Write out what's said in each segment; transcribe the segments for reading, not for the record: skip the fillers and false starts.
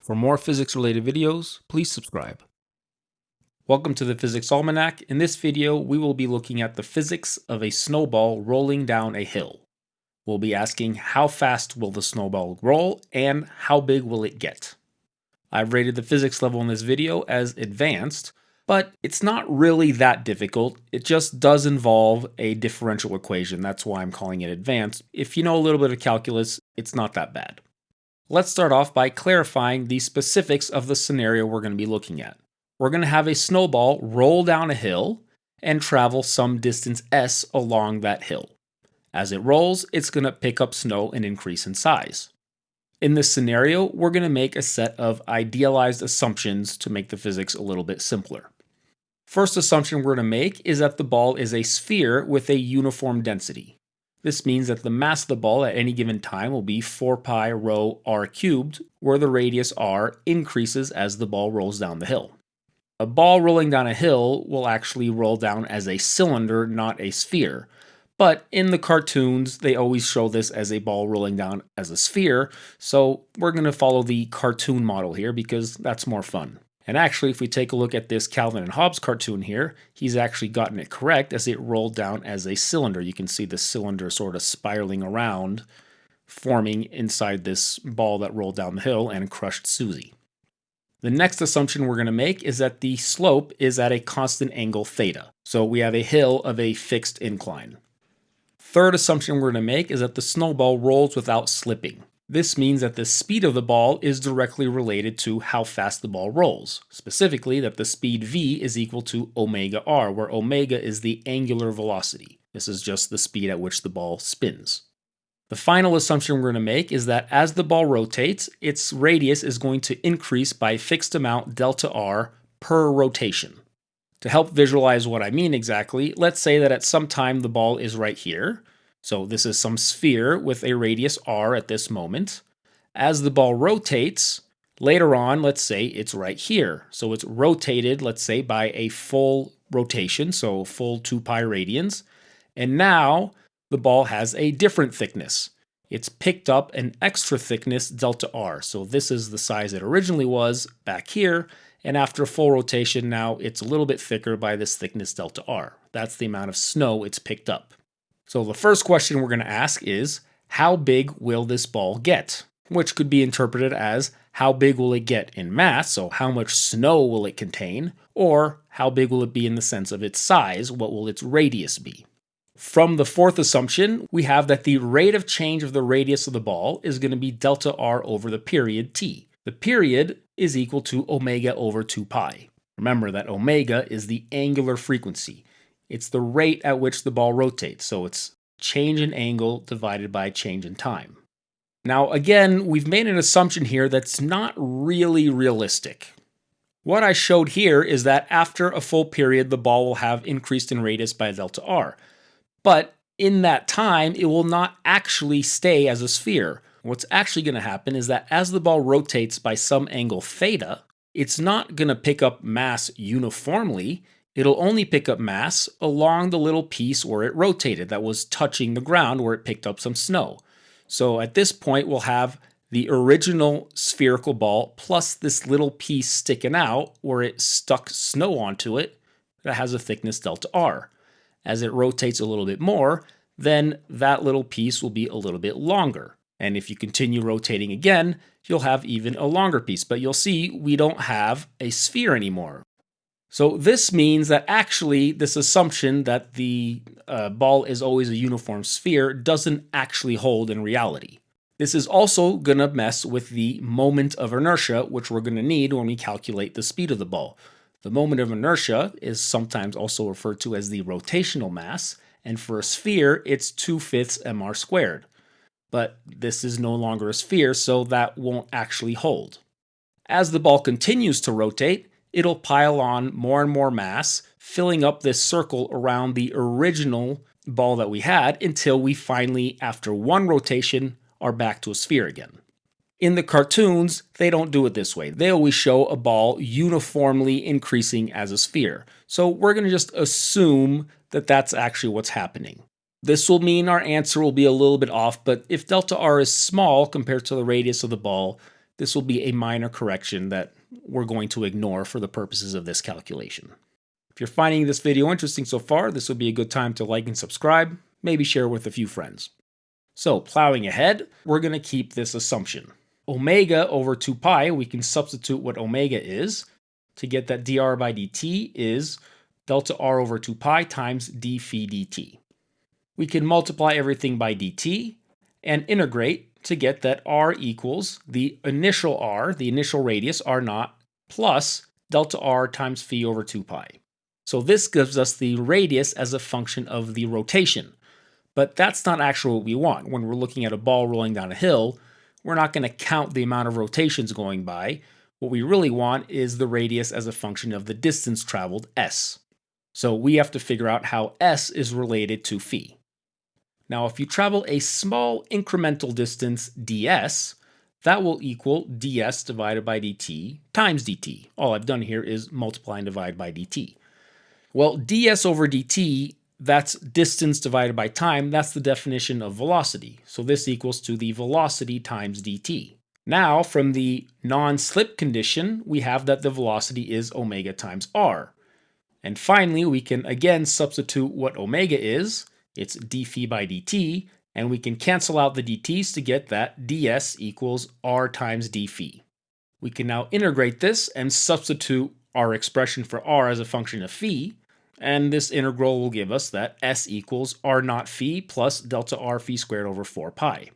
For more physics-related videos, please subscribe. Welcome to the Physics Almanac. In this video, we will be looking at the physics of a snowball rolling down a hill. We'll be asking how fast will the snowball roll and how big will it get. I've rated the physics level in this video as advanced, but it's not really that difficult. It just does involve a differential equation. That's why I'm calling it advanced. If you know a little bit of calculus, it's not that bad. Let's start off by clarifying the specifics of the scenario we're going to be looking at. We're going to have a snowball roll down a hill and travel some distance s along that hill. As it rolls, it's going to pick up snow and increase in size. In this scenario, we're going to make a set of idealized assumptions to make the physics a little bit simpler. First assumption we're going to make is that the ball is a sphere with a uniform density. This means that the mass of the ball at any given time will be 4 pi rho r cubed, where the radius r increases as the ball rolls down the hill. A ball rolling down a hill will actually roll down as a cylinder, not a sphere. But in the cartoons, they always show this as a ball rolling down as a sphere, so we're going to follow the cartoon model here because that's more fun. And actually, if we take a look at this Calvin and Hobbes cartoon here, he's actually gotten it correct as it rolled down as a cylinder. You can see the cylinder sort of spiraling around, forming inside this ball that rolled down the hill and crushed Susie. The next assumption we're going to make is that the slope is at a constant angle theta. So we have a hill of a fixed incline. Third assumption we're going to make is that the snowball rolls without slipping. This means that the speed of the ball is directly related to how fast the ball rolls. Specifically, that the speed v is equal to omega r, where omega is the angular velocity. This is just the speed at which the ball spins. The final assumption we're going to make is that as the ball rotates, its radius is going to increase by a fixed amount delta r per rotation. To help visualize what I mean exactly, let's say that at some time the ball is right here. So this is some sphere with a radius r at this moment. As the ball rotates, later on, let's say it's right here. So it's rotated, let's say, by a full rotation, so full 2 pi radians. And now the ball has a different thickness. It's picked up an extra thickness delta r. So this is the size it originally was back here. And after full rotation, now it's a little bit thicker by this thickness delta r. That's the amount of snow it's picked up. So the first question we're going to ask is, how big will this ball get? Which could be interpreted as, how big will it get in mass, so how much snow will it contain, or how big will it be in the sense of its size, what will its radius be? From the fourth assumption, we have that the rate of change of the radius of the ball is going to be delta r over the period t. The period is equal to omega over 2 pi. Remember that omega is the angular frequency. It's the rate at which the ball rotates, so it's change in angle divided by change in time. Now again, we've made an assumption here that's not really realistic. What I showed here is that after a full period, the ball will have increased in radius by delta r. But in that time, it will not actually stay as a sphere. What's actually going to happen is that as the ball rotates by some angle theta, it's not going to pick up mass uniformly. It'll only pick up mass along the little piece where it rotated that was touching the ground where it picked up some snow. So at this point, we'll have the original spherical ball plus this little piece sticking out where it stuck snow onto it that has a thickness delta r. As it rotates a little bit more, then that little piece will be a little bit longer. And if you continue rotating again, you'll have even a longer piece. But you'll see we don't have a sphere anymore. So this means that actually this assumption that the ball is always a uniform sphere doesn't actually hold in reality. This is also going to mess with the moment of inertia, which we're going to need when we calculate the speed of the ball. The moment of inertia is sometimes also referred to as the rotational mass, and for a sphere, it's 2/5 mr squared. But this is no longer a sphere, so that won't actually hold. As the ball continues to rotate, it'll pile on more and more mass, filling up this circle around the original ball that we had until we finally, after one rotation, are back to a sphere again. In the cartoons, they don't do it this way. They always show a ball uniformly increasing as a sphere. So we're going to just assume that that's actually what's happening. This will mean our answer will be a little bit off, but if delta r is small compared to the radius of the ball, this will be a minor correction that we're going to ignore for the purposes of this calculation. If you're finding this video interesting so far, this would be a good time to like and subscribe, maybe share with a few friends. So plowing ahead, we're going to keep this assumption. Omega over 2 pi, we can substitute what omega is to get that dr by dt is delta r over 2 pi times d phi dt. We can multiply everything by dt and integrate to get that r equals the initial radius r naught, plus delta r times phi over 2 pi. So this gives us the radius as a function of the rotation. But that's not actually what we want. When we're looking at a ball rolling down a hill, we're not going to count the amount of rotations going by. What we really want is the radius as a function of the distance traveled, s. So we have to figure out how s is related to phi. Now, if you travel a small incremental distance, ds, that will equal ds divided by dt times dt. All I've done here is multiply and divide by dt. Well, ds over dt, that's distance divided by time. That's the definition of velocity. So this equals to the velocity times dt. Now, from the non-slip condition, we have that the velocity is omega times r. And finally, we can again substitute what omega is. It's d phi by dt, and we can cancel out the dt's to get that ds equals r times d phi. We can now integrate this and substitute our expression for r as a function of phi, and this integral will give us that s equals r naught phi plus delta r phi squared over 4 pi.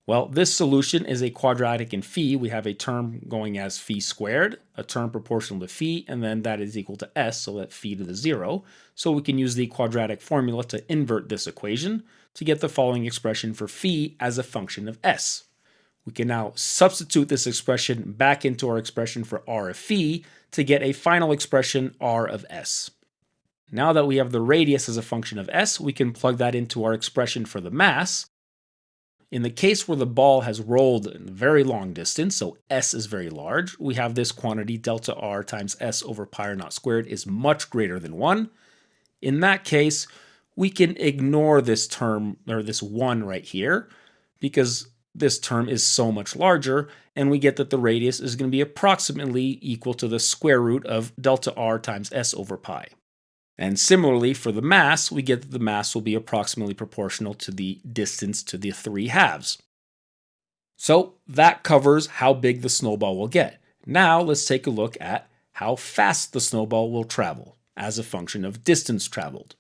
Well, this solution is a quadratic in phi. We have a term going as phi squared, a term proportional to phi, and then that is equal to s, so that phi to the 0. So we can use the quadratic formula to invert this equation to get the following expression for phi as a function of s. We can now substitute this expression back into our expression for r of phi to get a final expression r of s. Now that we have the radius as a function of s, we can plug that into our expression for the mass. In the case where the ball has rolled a very long distance, so s is very large, we have this quantity delta r times s over pi r naught squared is much greater than 1. In that case, we can ignore this term, or this 1 right here, because this term is so much larger, and we get that the radius is going to be approximately equal to the square root of delta r times s over pi. And similarly, for the mass, we get that the mass will be approximately proportional to the distance to the 3 halves. So that covers how big the snowball will get. Now let's take a look at how fast the snowball will travel as a function of distance traveled.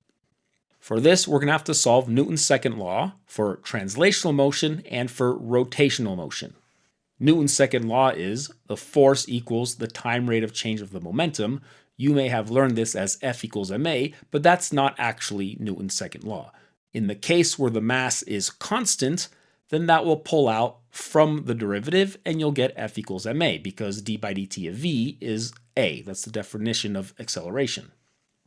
For this, we're going to have to solve Newton's second law for translational motion and for rotational motion. Newton's second law is the force equals the time rate of change of the momentum. You may have learned this as F equals ma, but that's not actually Newton's second law. In the case where the mass is constant, then that will pull out from the derivative and you'll get F equals ma because d by dt of v is a. That's the definition of acceleration.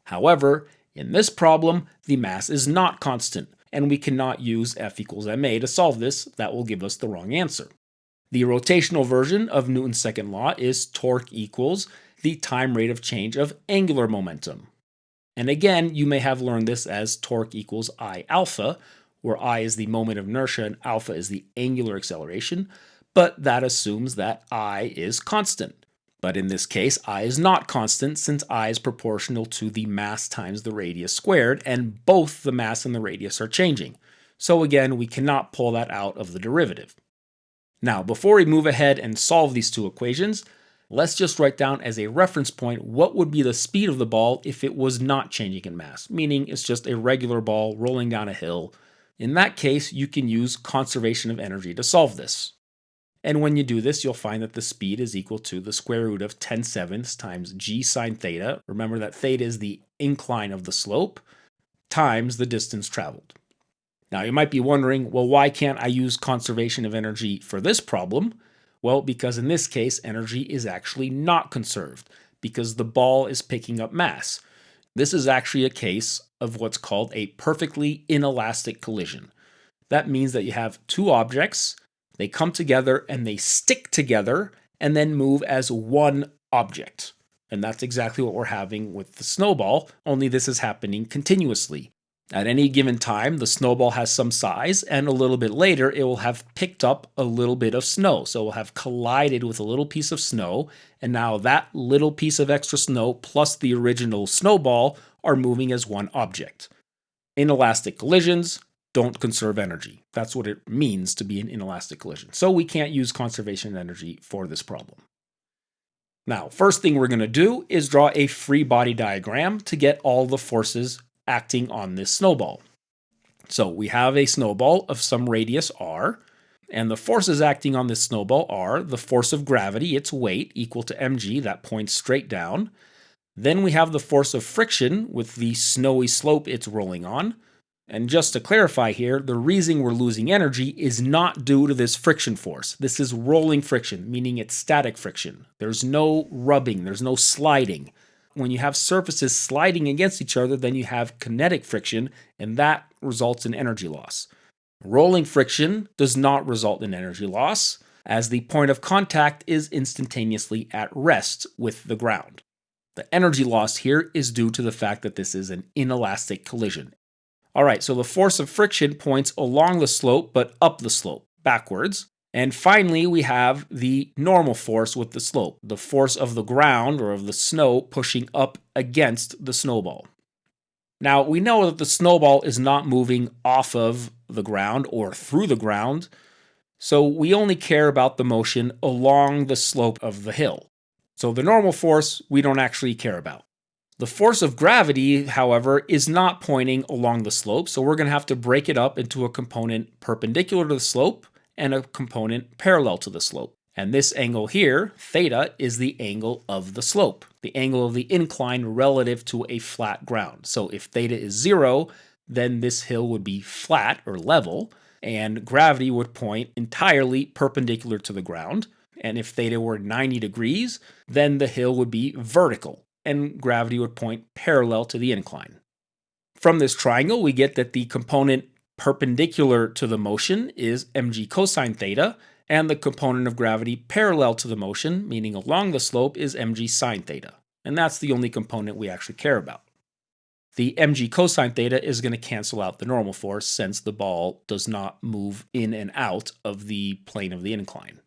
However, in this problem, the mass is not constant and we cannot use F equals ma to solve this. That will give us the wrong answer. The rotational version of Newton's second law is torque equals the time rate of change of angular momentum. And again, you may have learned this as torque equals I alpha, where I is the moment of inertia and alpha is the angular acceleration, but that assumes that I is constant. But in this case, I is not constant since I is proportional to the mass times the radius squared, and both the mass and the radius are changing. So again, we cannot pull that out of the derivative. Now, before we move ahead and solve these two equations, let's just write down as a reference point what would be the speed of the ball if it was not changing in mass, meaning it's just a regular ball rolling down a hill. In that case, you can use conservation of energy to solve this. And when you do this, you'll find that the speed is equal to the square root of 10/7 times g sine theta. Remember that theta is the incline of the slope times the distance traveled. Now you might be wondering, well, why can't I use conservation of energy for this problem? Well, because in this case, energy is actually not conserved because the ball is picking up mass. This is actually a case of what's called a perfectly inelastic collision. That means that you have two objects, they come together and they stick together and then move as one object. And that's exactly what we're having with the snowball, only this is happening continuously. At any given time, the snowball has some size, and a little bit later, it will have picked up a little bit of snow. So it will have collided with a little piece of snow, and now that little piece of extra snow plus the original snowball are moving as one object. Inelastic collisions don't conserve energy. That's what it means to be an inelastic collision. So we can't use conservation energy for this problem. Now, first thing we're going to do is draw a free body diagram to get all the forces acting on this snowball. So we have a snowball of some radius r, and the forces acting on this snowball are the force of gravity, its weight, equal to mg, that points straight down. Then we have the force of friction with the snowy slope it's rolling on. And just to clarify here, the reason we're losing energy is not due to this friction force. This is rolling friction, meaning it's static friction. There's no rubbing, there's no sliding. When you have surfaces sliding against each other, then you have kinetic friction, and that results in energy loss. Rolling friction does not result in energy loss, as the point of contact is instantaneously at rest with the ground. The energy loss here is due to the fact that this is an inelastic collision. All right, so the force of friction points along the slope, but up the slope, backwards. And finally, we have the normal force with the slope, the force of the ground or of the snow pushing up against the snowball. Now, we know that the snowball is not moving off of the ground or through the ground, so we only care about the motion along the slope of the hill. So the normal force we don't actually care about. The force of gravity, however, is not pointing along the slope, so we're going to have to break it up into a component perpendicular to the slope and a component parallel to the slope. And this angle here, theta, is the angle of the slope, the angle of the incline relative to a flat ground. So if theta is 0, then this hill would be flat or level, and gravity would point entirely perpendicular to the ground. And if theta were 90 degrees, then the hill would be vertical, and gravity would point parallel to the incline. From this triangle, we get that the component perpendicular to the motion is mg cosine theta, and the component of gravity parallel to the motion, meaning along the slope, is mg sine theta. And that's the only component we actually care about. The mg cosine theta is going to cancel out the normal force since the ball does not move in and out of the plane of the incline.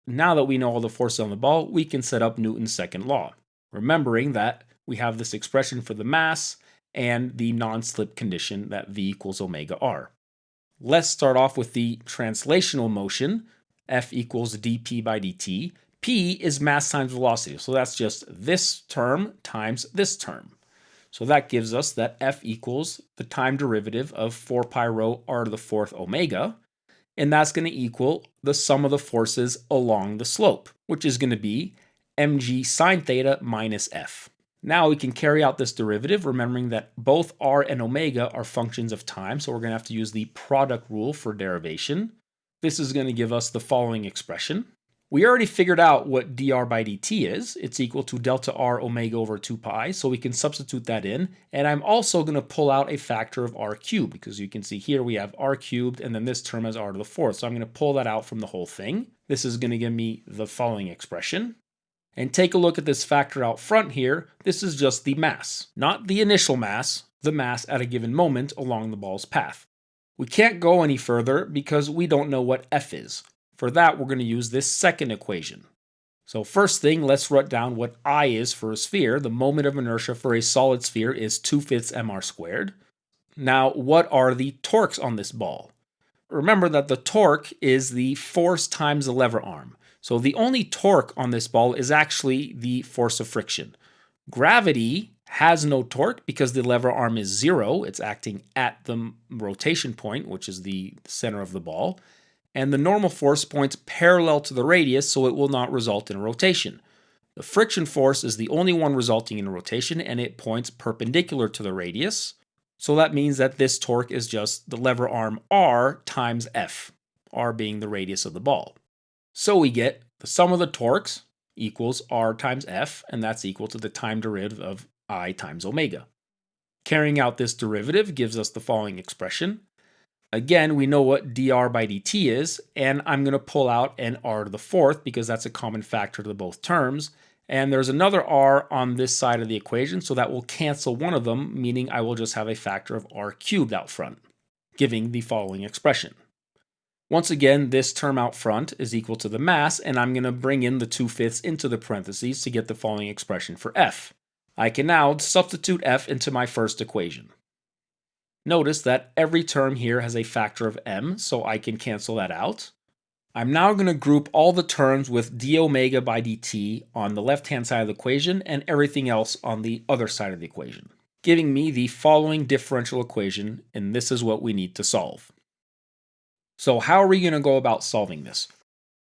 Now that we know all the forces on the ball, we can set up Newton's second law, remembering that we have this expression for the mass and the non-slip condition that v equals omega r. Let's start off with the translational motion, F equals dp by dt. P is mass times velocity, so that's just this term times this term. So that gives us that F equals the time derivative of 4 pi rho r to the 4th omega, and that's going to equal the sum of the forces along the slope, which is going to be mg sine theta minus F. Now we can carry out this derivative, remembering that both r and omega are functions of time, so we're going to have to use the product rule for derivation. This is going to give us the following expression. We already figured out what dr by dt is. It's equal to delta r omega over 2 pi, so we can substitute that in. And I'm also going to pull out a factor of r cubed, because you can see here we have r cubed, and then this term has r to the 4th. So I'm going to pull that out from the whole thing. This is going to give me the following expression. And take a look at this factor out front here. This is just the mass, not the initial mass, the mass at a given moment along the ball's path. We can't go any further because we don't know what F is. For that, we're going to use this second equation. So first thing, let's write down what I is for a sphere. The moment of inertia for a solid sphere is 2/5 mr squared. Now, what are the torques on this ball? Remember that the torque is the force times the lever arm. So the only torque on this ball is actually the force of friction. Gravity has no torque because the lever arm is 0. It's acting at the rotation point, which is the center of the ball. And the normal force points parallel to the radius, so it will not result in a rotation. The friction force is the only one resulting in a rotation, and it points perpendicular to the radius. So that means that this torque is just the lever arm r times F, r being the radius of the ball. So we get the sum of the torques equals r times F, and that's equal to the time derivative of I times omega. Carrying out this derivative gives us the following expression. Again, we know what dr by dt is, and I'm going to pull out an r to the 4th because that's a common factor to both terms, And there's another r on this side of the equation, so that will cancel one of them, meaning I will just have a factor of r cubed out front, giving the following expression. Once again, this term out front is equal to the mass, and I'm going to bring in the 2/5 into the parentheses to get the following expression for f. I can now substitute f into my first equation. Notice that every term here has a factor of m, so I can cancel that out. I'm now going to group all the terms with d omega by dt on the left-hand side of the equation and everything else on the other side of the equation, giving me the following differential equation, and this is what we need to solve. So how are we going to go about solving this?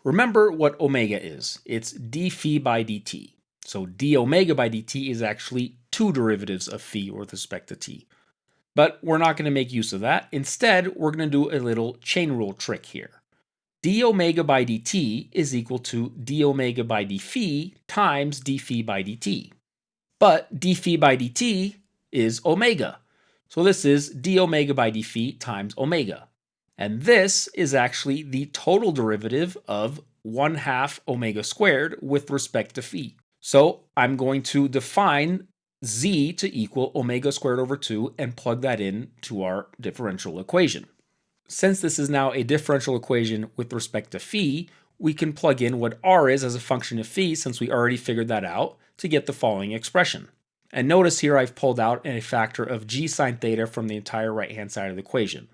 Remember what omega is. It's d phi by dt. So d omega by dt is actually two derivatives of phi with respect to t. But we're not going to make use of that. Instead, we're going to do a little chain rule trick here. d omega by dt is equal to d omega by d phi times d phi by dt. But d phi by dt is omega. So this is d omega by d phi times omega. And this is actually the total derivative of 1/2 omega squared with respect to phi. So I'm going to define z to equal omega squared over 2 and plug that in to our differential equation. Since this is now a differential equation with respect to phi, we can plug in what r is as a function of phi, since we already figured that out, to get the following expression. And notice here I've pulled out a factor of g sine theta from the entire right-hand side of the equation.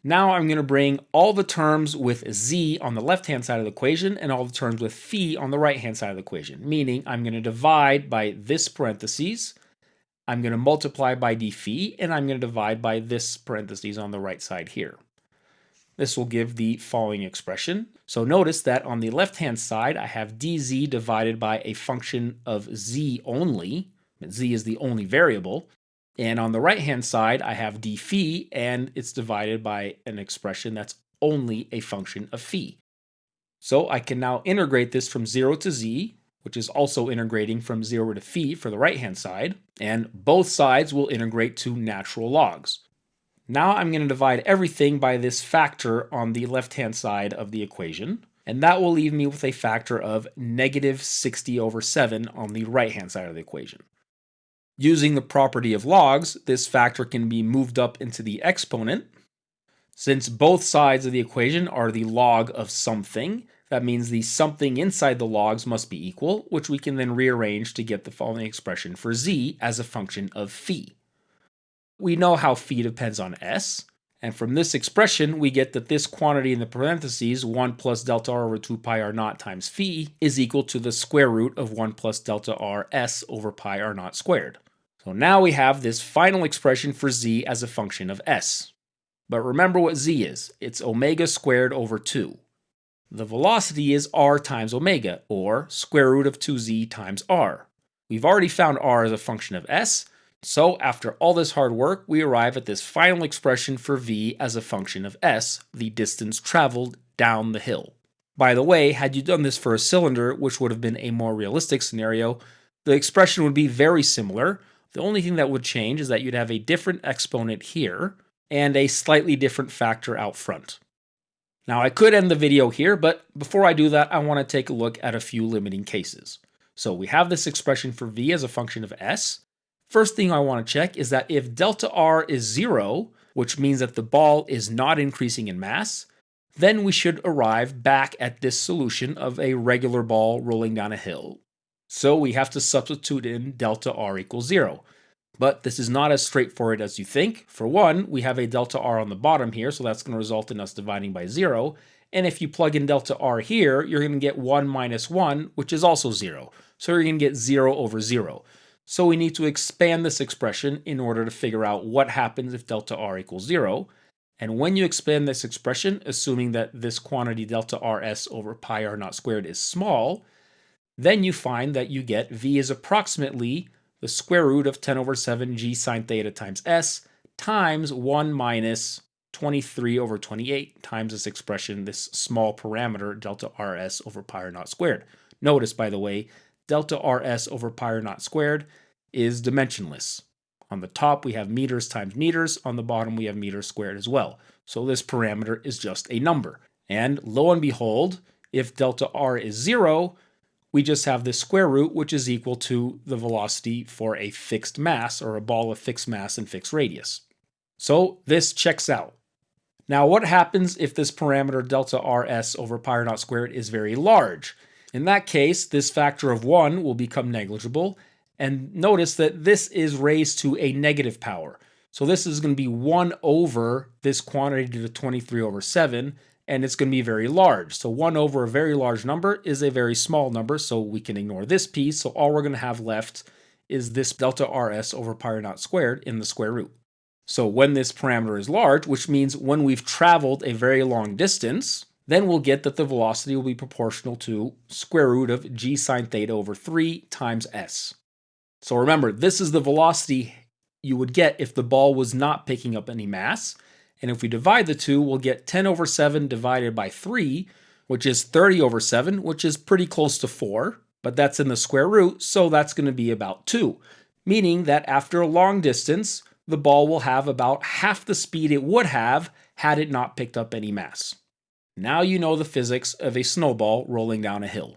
Now I'm going to bring all the terms with z on the left-hand side of the equation and all the terms with phi on the right-hand side of the equation, meaning I'm going to divide by this parentheses, I'm going to multiply by d phi, and I'm going to divide by this parentheses on the right side here. This will give the following expression. So notice that on the left-hand side, I have dz divided by a function of z only. Z is the only variable. And on the right-hand side, I have d phi, and it's divided by an expression that's only a function of phi. So I can now integrate this from 0 to z, which is also integrating from 0 to phi for the right-hand side, and both sides will integrate to natural logs. Now I'm going to divide everything by this factor on the left-hand side of the equation, and that will leave me with a factor of -60/7 on the right-hand side of the equation. Using the property of logs, this factor can be moved up into the exponent. Since both sides of the equation are the log of something, that means the something inside the logs must be equal, which we can then rearrange to get the following expression for z as a function of phi. We know how phi depends on s, and from this expression we get that this quantity in the parentheses, 1 plus delta r over 2 pi r naught times phi, is equal to the square root of 1 plus delta r s over pi r naught squared. So now we have this final expression for z as a function of s. But remember what z is. It's omega squared over 2. The velocity is r times omega, or square root of 2z times r. We've already found r as a function of s, so after all this hard work, we arrive at this final expression for v as a function of s, the distance traveled down the hill. By the way, had you done this for a cylinder, which would have been a more realistic scenario, the expression would be very similar. The only thing that would change is that you'd have a different exponent here and a slightly different factor out front. Now I could end the video here, but before I do that, I want to take a look at a few limiting cases. So we have this expression for v as a function of s. First thing I want to check is that if delta r is 0, which means that the ball is not increasing in mass, then we should arrive back at this solution of a regular ball rolling down a hill. So we have to substitute in delta r equals 0. But this is not as straightforward as you think. For one, we have a delta r on the bottom here, so that's going to result in us dividing by 0. And if you plug in delta r here, you're going to get 1 minus 1, which is also 0. So you're going to get 0 over 0. So we need to expand this expression in order to figure out what happens if delta r equals 0. And when you expand this expression, assuming that this quantity delta rs over pi r naught squared is small, then you find that you get v is approximately the square root of 10 over 7 g sine theta times s times 1 minus 23 over 28 times this expression, this small parameter, delta rs over pi r naught squared. Notice, by the way, delta rs over pi r naught squared is dimensionless. On the top, we have meters times meters. On the bottom, we have meters squared as well. So this parameter is just a number. And lo and behold, if delta r is 0, we just have the square root, which is equal to the velocity for a fixed mass, or a ball of fixed mass and fixed radius. So this checks out. Now what happens if this parameter delta Rs over pi r naught squared is very large? In that case, this factor of 1 will become negligible, and notice that this is raised to a negative power. So this is going to be 1 over this quantity to the 23 over 7, and it's going to be very large. So 1 over a very large number is a very small number, so we can ignore this piece. So all we're going to have left is this delta Rs over pi r naught squared in the square root. So when this parameter is large, which means when we've traveled a very long distance, then we'll get that the velocity will be proportional to square root of g sine theta over 3 times s. So remember, this is the velocity you would get if the ball was not picking up any mass. And if we divide the two, we'll get 10 over 7 divided by 3, which is 30 over 7, which is pretty close to 4, but that's in the square root, so that's going to be about 2, meaning that after a long distance, the ball will have about half the speed it would have had it not picked up any mass. Now you know the physics of a snowball rolling down a hill.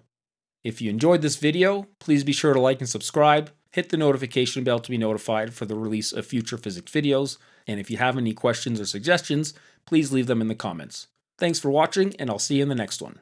If you enjoyed this video, please be sure to like and subscribe, hit the notification bell to be notified for the release of future physics videos, and if you have any questions or suggestions, please leave them in the comments. Thanks for watching, and I'll see you in the next one.